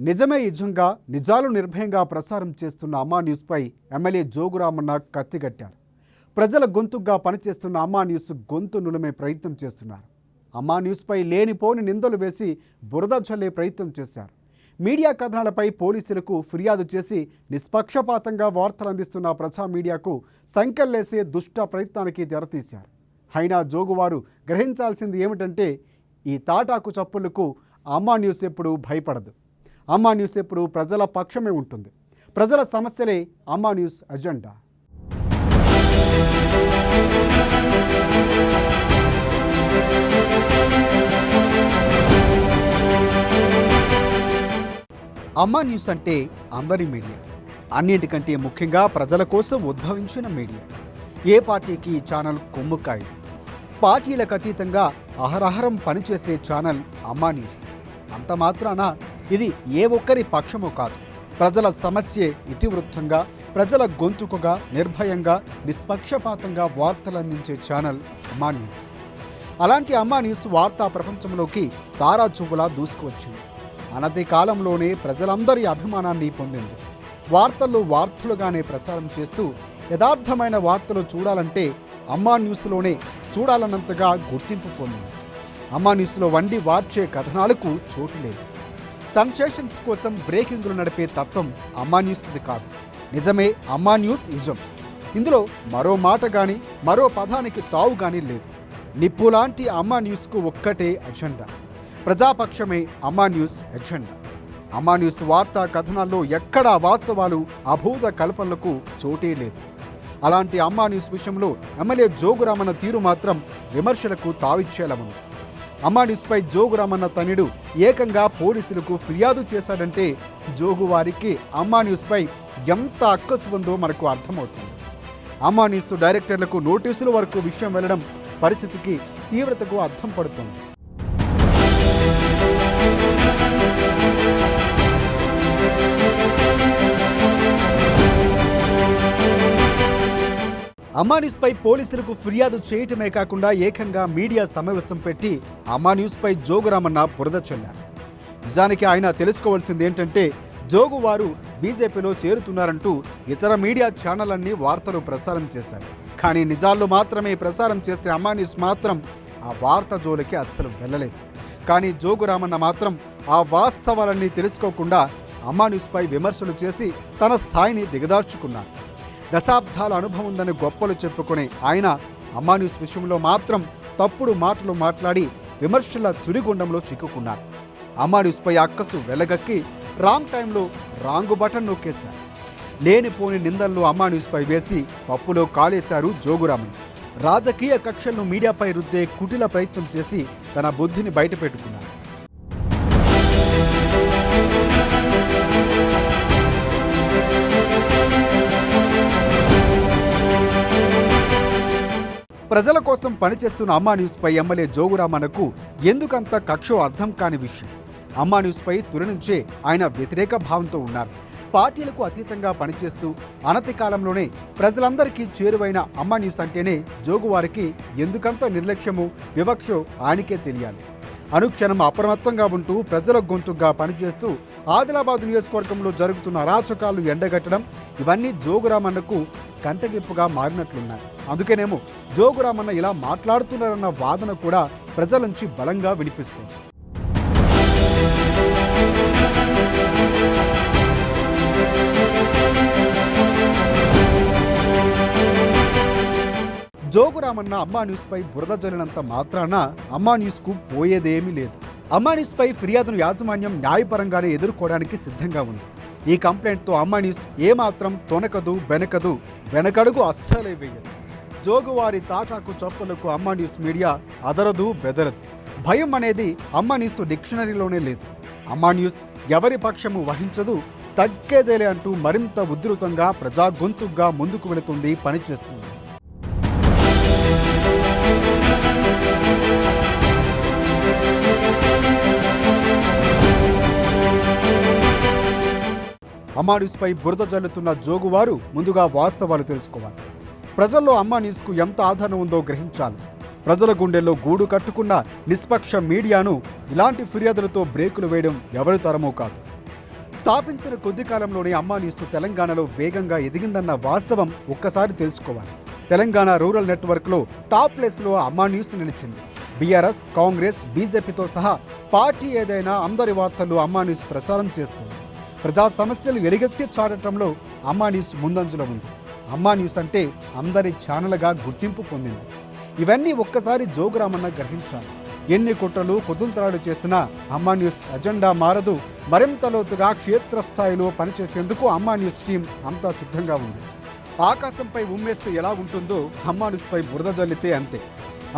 నిజమే నిజంగా నిజాలు నిర్భయంగా ప్రసారం చేస్తున్న అమ్మా న్యూస్పై ఎమ్మెల్యే జోగురామన్న కత్తిగట్టారు. ప్రజల గొంతుగా పనిచేస్తున్న అమ్మా న్యూస్ గొంతు నులిమే ప్రయత్నం చేస్తున్నారు. అమ్మా న్యూస్పై లేనిపోని నిందలు వేసి బురద చల్లే ప్రయత్నం చేశారు. మీడియా కథనాలపై పోలీసులకు ఫిర్యాదు చేసి నిష్పక్షపాతంగా వార్తలు అందిస్తున్న ప్రజా మీడియాకు సంకెళ్లేసే దుష్ట ప్రయత్నానికి తెరతీశారు. అయినా జోగువారు గ్రహించాల్సింది ఏమిటంటే ఈ తాటాకు చప్పులకు అమ్మా న్యూస్ ఎప్పుడు భయపడదు. అమ్మా న్యూస్ ఎప్పుడు ప్రజల పక్షమే ఉంటుంది. ప్రజల సమస్యలే అమ్మా న్యూస్ అజెండా. అమ్మా న్యూస్ అంటే అందరి మీడియా, అన్నింటికంటే ముఖ్యంగా ప్రజల కోసం ఉద్భవించిన మీడియా. ఏ పార్టీకి ఈ ఛానల్ కొమ్ము కాయదు. పార్టీలకు అతీతంగా అహరహరం పనిచేసే ఛానల్ అమ్మా న్యూస్. అంత మాత్రాన ఇది ఏ ఒక్కరి పక్షమో కాదు. ప్రజల సమస్యే ఇతివృత్తంగా, ప్రజల గొంతుకుగా, నిర్భయంగా, నిష్పక్షపాతంగా వార్తలు అందించే ఛానల్ అమ్మా న్యూస్. అలాంటి అమ్మా న్యూస్ వార్తా ప్రపంచంలోకి తారాజువ్వులా దూసుకువచ్చింది. అనతి కాలంలోనే ప్రజలందరి అభిమానాన్ని పొందింది. వార్తల్లో వార్తలుగానే ప్రసారం చేస్తూ యథార్థమైన వార్తలు చూడాలంటే అమ్మా న్యూస్లోనే చూడాలన్నంతగా గుర్తింపు పొందింది. అమ్మా న్యూస్లో వండి వార్చే కథనాలకు చోటు లేదు. సెన్సేషన్స్ కోసం బ్రేకింగ్లు నడిపే తత్వం అమ్మా న్యూస్ది కాదు. నిజమే అమ్మా న్యూస్ నిజం. ఇందులో మరో మాట కానీ మరో పదానికి తావు కానీ లేదు. నిప్పు లాంటి అమ్మా న్యూస్కు ఒక్కటే అజెండా. ప్రజాపక్షమే అమ్మా న్యూస్ ఎజెండా. అమ్మా న్యూస్ వార్తా కథనాల్లో ఎక్కడా వాస్తవాలు, అభూత కల్పనలకు చోటే లేదు. అలాంటి అమ్మా న్యూస్ విషయంలో ఎమ్మెల్యే జోగురామన్న తీరు మాత్రం విమర్శలకు తావిచ్చేలా ఉంది. అమ్మా న్యూస్పై జోగురామన్న తనయుడు ఏకంగా పోలీసులకు ఫిర్యాదు చేశాడంటే జోగువారికి అమ్మా న్యూస్పై ఎంత అక్కసు ఉందో మనకు అర్థమవుతుంది. అమ్మా న్యూస్ డైరెక్టర్లకు నోటీసుల వరకు విషయం వెళ్లడం పరిస్థితికి తీవ్రతకు అర్థం పడుతుంది. అమ్మా న్యూస్పై పోలీసులకు ఫిర్యాదు చేయటమే కాకుండా ఏకంగా మీడియా సమావేశం పెట్టి అమ్మా న్యూస్పై జోగురామన్న బురద చల్లారు. నిజానికి ఆయన తెలుసుకోవాల్సింది ఏంటంటే జోగువారు బీజేపీలో చేరుతున్నారంటూ ఇతర మీడియా ఛానళ్ళన్నీ వార్తలు ప్రసారం చేశారు. కానీ నిజాల్లో మాత్రమే ప్రసారం చేసే అమ్మా న్యూస్ మాత్రం ఆ వార్త జోలికి అస్సలు వెళ్ళలేదు. కానీ జోగురామన్న మాత్రం ఆ వాస్తవాలన్నీ తెలుసుకోకుండా అమ్మా న్యూస్పై విమర్శలు చేసి తన స్థాయిని దిగదార్చుకున్నారు. దశాబ్దాల అనుభవం ఉందని గొప్పలు చెప్పుకునే ఆయన అమ్మా న్యూస్ విషయంలో మాత్రం తప్పుడు మాటలు మాట్లాడి విమర్శల సుడిగుండంలో చిక్కుకున్నారు. అమ్మా న్యూస్పై అక్కసు వెలగక్కి రాంగ్ టైంలో రాంగు బటన్ నొక్కేశారు. లేనిపోని నిందలను అమ్మా న్యూస్పై వేసి పప్పులో కాలేశారు జోగురామన్. రాజకీయ కక్షలను మీడియాపై రుద్దే కుటిల ప్రయత్నం చేసి తన బుద్ధిని బయటపెట్టుకున్నారు. ప్రజల కోసం పనిచేస్తున్న అమ్మా న్యూస్పై ఎమ్మెల్యే జోగురామన్నకు ఎందుకంత కక్షో అర్థం కాని విషయం. అమ్మా న్యూస్పై తొలి నుంచే ఆయన వ్యతిరేక భావంతో ఉన్నారు. పార్టీలకు అతీతంగా పనిచేస్తూ అనతి కాలంలోనే ప్రజలందరికీ చేరువైన అమ్మా న్యూస్ అంటేనే జోగువారికి ఎందుకంత నిర్లక్ష్యమో వివక్షో ఆయనకే తెలియాలి. అనుక్షణం అప్రమత్తంగా ఉంటూ ప్రజల గొంతుగా పనిచేస్తూ ఆదిలాబాద్ నియోజకవర్గంలో జరుగుతున్న అరాచకాలు ఎండగట్టడం ఇవన్నీ జోగురామన్నకు కంటగింపుగా మారినట్లున్నాయి. అందుకేనేమో జోగురామన్న ఇలా మాట్లాడుతున్నారన్న వాదన కూడా ప్రజల నుంచి బలంగా వినిపిస్తుంది. జోగురామన్న అమ్మా న్యూస్పై బురద జల్లినంత మాత్రాన అమ్మా న్యూస్కు పోయేదేమీ లేదు. అమ్మా న్యూస్పై ఫిర్యాదును యాజమాన్యం న్యాయపరంగానే ఎదుర్కోవడానికి సిద్ధంగా ఉంది. ఈ కంప్లైంట్తో అమ్మా న్యూస్ ఏమాత్రం తొనకదు, బెనకదు, వెనకడుగు అస్సలే వేయదు. జోగువారి తాటాకు చప్పులకు అమ్మా న్యూస్ మీడియా అదరదు, బెదరదు. భయం అనేది అమ్మా న్యూస్ డిక్షనరీలోనే లేదు. అమ్మా న్యూస్ ఎవరి పక్షము వహించదు, తగ్గేదేలే అంటూ మరింత ఉధృతంగా ప్రజా గొంతుగా ముందుకు వెళుతుంది, పనిచేస్తుంది. అమ్మా న్యూస్పై బురద జల్లుతున్న జోగువారు ముందుగా వాస్తవాలు తెలుసుకోవాలి. ప్రజల్లో అమ్మా న్యూస్కు ఎంత ఆదరణ ఉందో గ్రహించాలి. ప్రజల గుండెల్లో గూడు కట్టుకున్న నిష్పక్ష మీడియాను ఇలాంటి ఫిర్యాదులతో బ్రేకులు వేయడం ఎవరి తరమో కాదు. స్థాపించిన కొద్ది కాలంలోనే అమ్మా న్యూస్ తెలంగాణలో వేగంగా ఎదిగిందన్న వాస్తవం ఒక్కసారి తెలుసుకోవాలి. తెలంగాణ రూరల్ నెట్వర్క్లో టాప్ ప్లేస్లో అమ్మా న్యూస్ నిలిచింది. బీఆర్ఎస్, కాంగ్రెస్, బీజేపీతో సహా పార్టీ ఏదైనా అందరి వార్తలు అమ్మా న్యూస్ ప్రచారం చేస్తుంది. ప్రజా సమస్యలు ఎలుగెత్తి చాటడంలో అమ్మా న్యూస్ ముందంజలో ఉంది. అమ్మా న్యూస్ అంటే అందరి ఛానల్గా గుర్తింపు పొందింది. ఇవన్నీ ఒక్కసారి జోగురామన్న గ్రహించాలి. ఎన్ని కుట్రలు కుతంత్రాలు చేసినా అమ్మా న్యూస్ ఎజెండా మారదు. మరింత లోతుగా క్షేత్రస్థాయిలో పనిచేసేందుకు అమ్మా న్యూస్ టీం అంతా సిద్ధంగా ఉంది. ఆకాశంపై ఉమ్మేస్తే ఎలా ఉంటుందో అమ్మా న్యూస్పై బురద జల్లితే అంతే.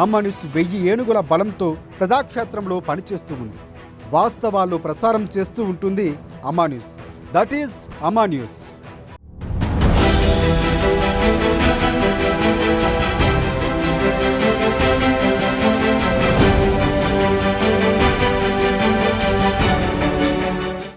అమ్మా న్యూస్ 1000 ఏనుగుల బలంతో ప్రజాక్షేత్రంలో పనిచేస్తూ ఉంది. వాస్తవాలు ప్రసారం చేస్తూ ఉంటుంది అమ్మా న్యూస్. దట్ ఈజ్ అమ్మా న్యూస్.